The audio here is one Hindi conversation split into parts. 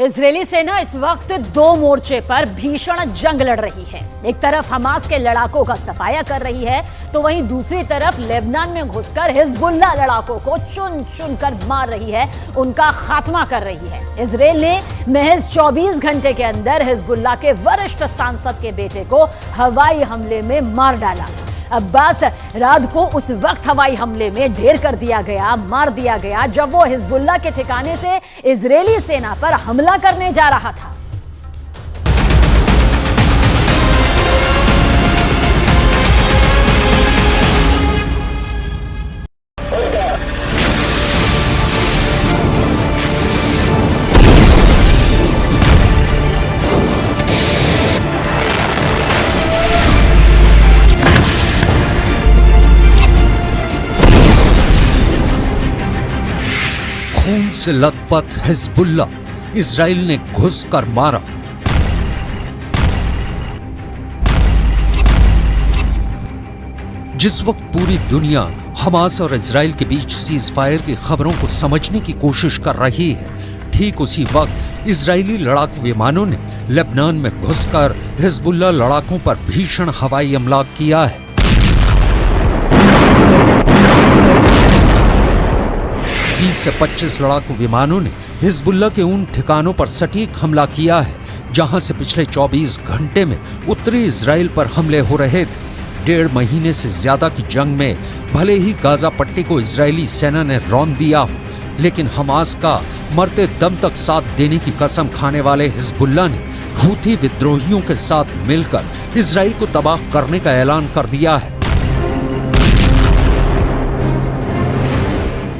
इजरायली सेना इस वक्त दो मोर्चे पर भीषण जंग लड़ रही है। एक तरफ हमास के लड़ाकों का सफाया कर रही है, तो वहीं दूसरी तरफ लेबनान में घुसकर हिजबुल्लाह लड़ाकों को चुन चुन कर मार रही है, उनका खात्मा कर रही है। इजरायल ने महज 24 घंटे के अंदर हिजबुल्लाह के वरिष्ठ सांसद के बेटे को हवाई हमले में मार डाला। अब्बास राद को उस वक्त हवाई हमले में ढेर कर दिया गया, मार दिया गया, जब वो हिजबुल्लाह के ठिकाने से इजरायली सेना पर हमला करने जा रहा था। खून से लथपथ हिजबुल्लाह इजराइल ने घुसकर मारा। जिस वक्त पूरी दुनिया हमास और इजराइल के बीच सीज फायर की खबरों को समझने की कोशिश कर रही है, ठीक उसी वक्त इजरायली लड़ाकू विमानों ने लेबनान में घुसकर हिजबुल्लाह लड़ाकों पर भीषण हवाई हमला किया है। 20 से 25 लड़ाकू विमानों ने हिजबुल्लाह के उन ठिकानों पर सटीक हमला किया है जहां से पिछले 24 घंटे में उत्तरी इजराइल पर हमले हो रहे थे। 1.5 महीने से ज्यादा की जंग में भले ही गाजा पट्टी को इजरायली सेना ने रौंद दिया हो, लेकिन हमास का मरते दम तक साथ देने की कसम खाने वाले हिजबुल्लाह ने हूथी विद्रोहियों के साथ मिलकर इजराइल को तबाह करने का ऐलान कर दिया है।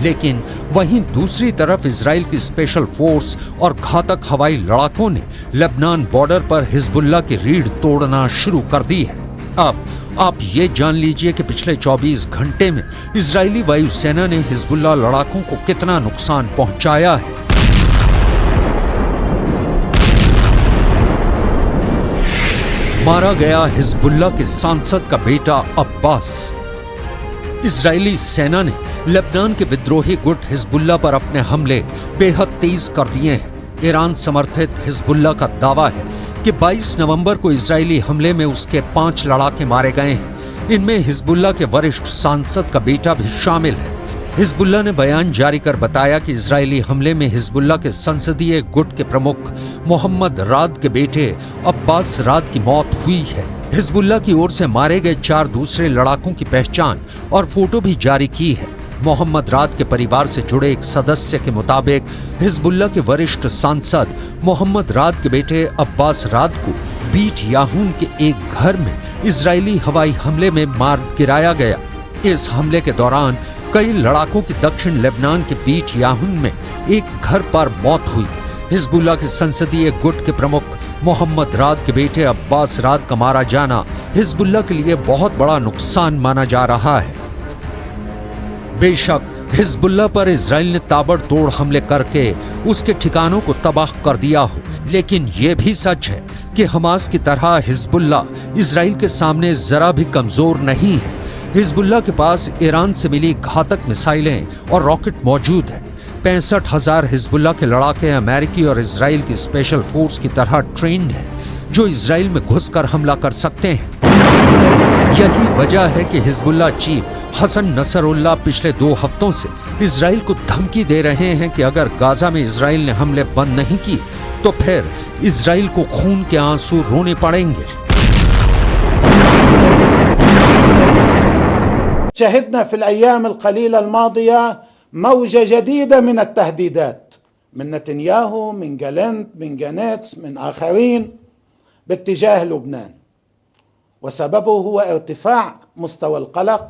लेकिन वहीं दूसरी तरफ इजराइल की स्पेशल फोर्स और घातक हवाई लड़ाकों ने लेबनान बॉर्डर पर हिजबुल्लाह की रीढ़ तोड़ना शुरू कर दी है। अब आप ये जान लीजिए कि पिछले 24 घंटे में इजरायली वायुसेना ने हिजबुल्लाह लड़ाकों को कितना नुकसान पहुंचाया है। मारा गया हिजबुल्लाह के सांसद का बेटा अब्बास। इजरायली सेना ने लेबनान के विद्रोही गुट हिजबुल्लाह पर अपने हमले बेहद तेज कर दिए हैं। ईरान समर्थित हिजबुल्लाह का दावा है कि 22 नवंबर को इजरायली हमले में उसके 5 लड़ाके मारे गए हैं। इनमें हिजबुल्लाह के वरिष्ठ सांसद का बेटा भी शामिल है। हिजबुल्लाह ने बयान जारी कर बताया कि इजरायली हमले में हिजबुल्लाह के संसदीय गुट के प्रमुख मोहम्मद राद के बेटे अब्बास राद की मौत हुई है। हिजबुल्लाह की ओर से मारे गए 4 दूसरे लड़ाकों की पहचान और फोटो भी जारी की है। मोहम्मद राद के परिवार से जुड़े एक सदस्य के मुताबिक हिजबुल्लाह के वरिष्ठ सांसद मोहम्मद राद के बेटे अब्बास राद को बीट याहून के एक घर में इजरायली हवाई हमले में मार गिराया गया। इस हमले के दौरान कई लड़ाकों की दक्षिण लेबनान के बीट याहून में एक घर पर मौत हुई। हिजबुल्लाह के संसदीय गुट के प्रमुख मोहम्मद राद के बेटे अब्बास राद का मारा जाना हिजबुल्लाह के लिए बहुत बड़ा नुकसान माना जा रहा है। बेशक हिजबुल्लाह पर इजराइल ने ताबड़तोड़ हमले करके उसके ठिकानों को तबाह कर दिया हो, लेकिन यह भी सच है कि हमास की तरह हिजबुल्लाह इजराइल के सामने जरा भी कमजोर नहीं है। हिजबुल्लाह के पास ईरान से मिली घातक मिसाइलें और रॉकेट मौजूद है। 65,000 हिजबुल्लाह के लड़ाके अमेरिकी और इजराइल की स्पेशल फोर्स की तरह ट्रेंड हैं, जो इजराइल में घुसकर हमला कर सकते हैं। यही वजह है कि हिजबुल्लाह चीफ हसन नसरुल्लाह पिछले 2 हफ्तों से इजराइल को धमकी दे रहे हैं कि अगर गाजा में इजराइल ने हमले बंद नहीं किए तो फिर इजराइल को खून के आंसू रोने पड़ेंगे। शहदना फिल अय्याम अल क़लीला अल मादिया मौजा जदीदा मिन अत-तहदीदात मिन नेतन्याहू, मिन गैलेंट, मिन गैनेट्स, मिन आखरीन बित्तिजाह लुबनान, वसबबुहु हुवा इर्तिफाअ मुस्तवा अल-क़लक़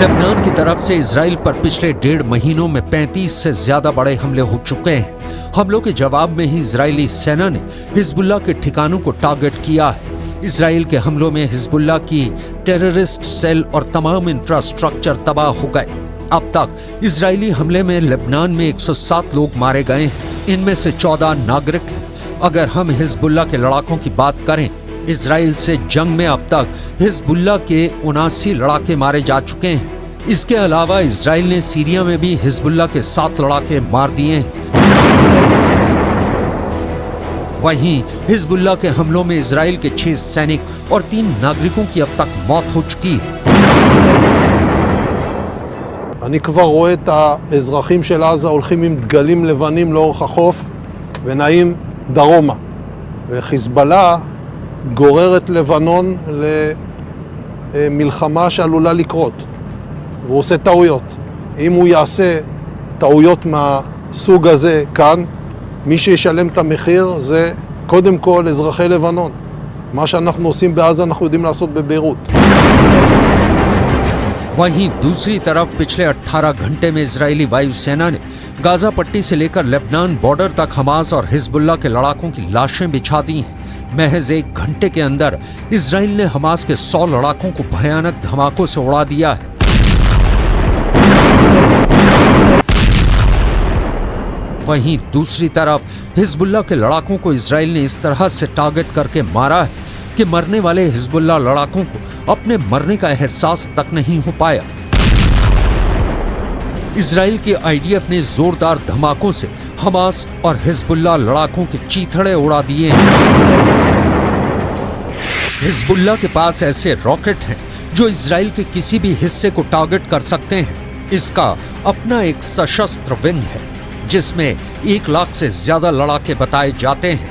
लेबनान की तरफ से इजराइल पर पिछले 1.5 महीनों में 35 से ज्यादा बड़े हमले हो चुके हैं। हमलों के जवाब में ही इजरायली सेना ने हिजबुल्लाह के ठिकानों को टारगेट किया है। इजराइल के हमलों में हिजबुल्लाह की टेररिस्ट सेल और तमाम इंफ्रास्ट्रक्चर तबाह हो गए। अब तक इजरायली हमले में लेबनान में 107 लोग मारे गए हैं। इनमें से 14 नागरिक हैं। अगर हम हिजबुल्लाह के लड़ाकों की बात करें इजराइल से जंग में अब तक हिजबुल्लाह के 79 लड़ाके मारे जा चुके हैं। इसके अलावा इजराइल ने सीरिया में भी हिजबुल्लाह के 7 लड़ाके मार दिए हैं। वहीं हिजबुल्लाह के हमलों में इजराइल के 6 सैनिक और 3 नागरिकों की अब तक मौत हो चुकी है। אני כבר רואה את האזרחים של עזה הולכים עם דגלים לבנים לאורך החוף ונעים דרומה. וחיזבאללה גורר את לבנון למלחמה שעלולה לקרות. והוא עושה טעויות. אם הוא יעשה טעויות מהסוג הזה כאן, מי שישלם את המחיר זה קודם כל אזרחי לבנון. מה שאנחנו עושים בעזה אנחנו יודעים לעשות בביירות. वहीं दूसरी तरफ पिछले 18 घंटे में इजरायली वायुसेना ने गाजा पट्टी से लेकर लेबनान बॉर्डर तक हमास और हिजबुल्लाह के लड़ाकों की लाशें बिछा दी हैं। महज 1 घंटे के अंदर इजराइल ने हमास के 100 लड़ाकों को भयानक धमाकों से उड़ा दिया है। वहीं दूसरी तरफ हिजबुल्लाह के लड़ाकों को इजराइल ने इस तरह से टारगेट करके मारा है कि मरने वाले हिजबुल्लाह लड़ाकों को अपने मरने का एहसास तक नहीं हो पाया। इजराइल की आईडीएफ ने जोरदार धमाकों से हमास और हिजबुल्लाह लड़ाकों के चीथड़े उड़ा दिए हैं। हिजबुल्लाह के पास ऐसे रॉकेट हैं जो इजराइल के किसी भी हिस्से को टारगेट कर सकते हैं। इसका अपना एक सशस्त्र विंग है जिसमें 1 लाख से ज्यादा लड़ाके बताए जाते हैं।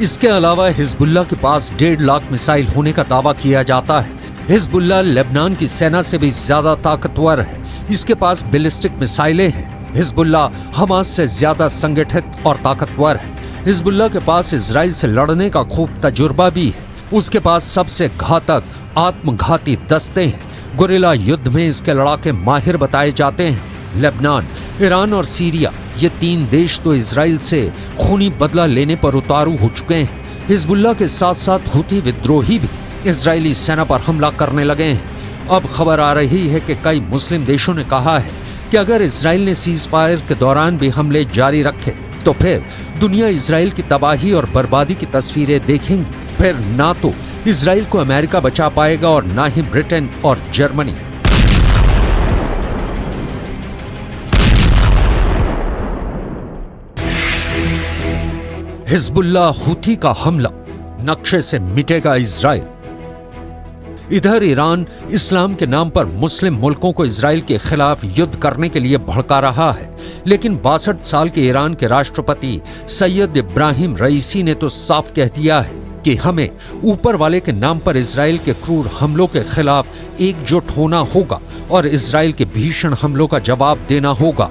इसके अलावा हिजबुल्लाह के पास 1.5 लाख मिसाइल होने का दावा किया जाता है। हिजबुल्लाह लेबनान की सेना से भी ज्यादा ताकतवर है। इसके पास बैलिस्टिक मिसाइलें हैं। हिजबुल्लाह हमास से ज्यादा संगठित और ताकतवर है। हिजबुल्लाह के पास इजराइल से लड़ने का खूब तजुर्बा भी है। उसके पास सबसे घातक आत्मघाती दस्ते हैं। गुरिल्ला युद्ध में इसके लड़ाके माहिर बताए जाते हैं। लेबनान, ईरान और सीरिया, ये 3 देश तो इजराइल से खूनी बदला लेने पर उतारू हो चुके हैं। हिजबुल्लाह के साथ साथ हुती विद्रोही भी इजरायली सेना पर हमला करने लगे हैं। अब खबर आ रही है कि कई मुस्लिम देशों ने कहा है कि अगर इजराइल ने सीज फायर के दौरान भी हमले जारी रखे तो फिर दुनिया इजराइल की तबाही और बर्बादी की तस्वीरें देखेंगी। फिर ना तो इजराइल को अमेरिका बचा पाएगा और ना ही ब्रिटेन और जर्मनी। हिजबुल्लाह हुती का हमला, नक्शे से मिटेगा इजराइल। इधर ईरान इस्लाम के नाम पर मुस्लिम मुल्कों को इजराइल के खिलाफ युद्ध करने के लिए भड़का रहा है, लेकिन 62 साल के ईरान के राष्ट्रपति सैयद इब्राहिम रईसी ने तो साफ कह दिया है कि हमें ऊपर वाले के नाम पर इजराइल के क्रूर हमलों के खिलाफ एकजुट होना होगा और इजराइल के भीषण हमलों का जवाब देना होगा।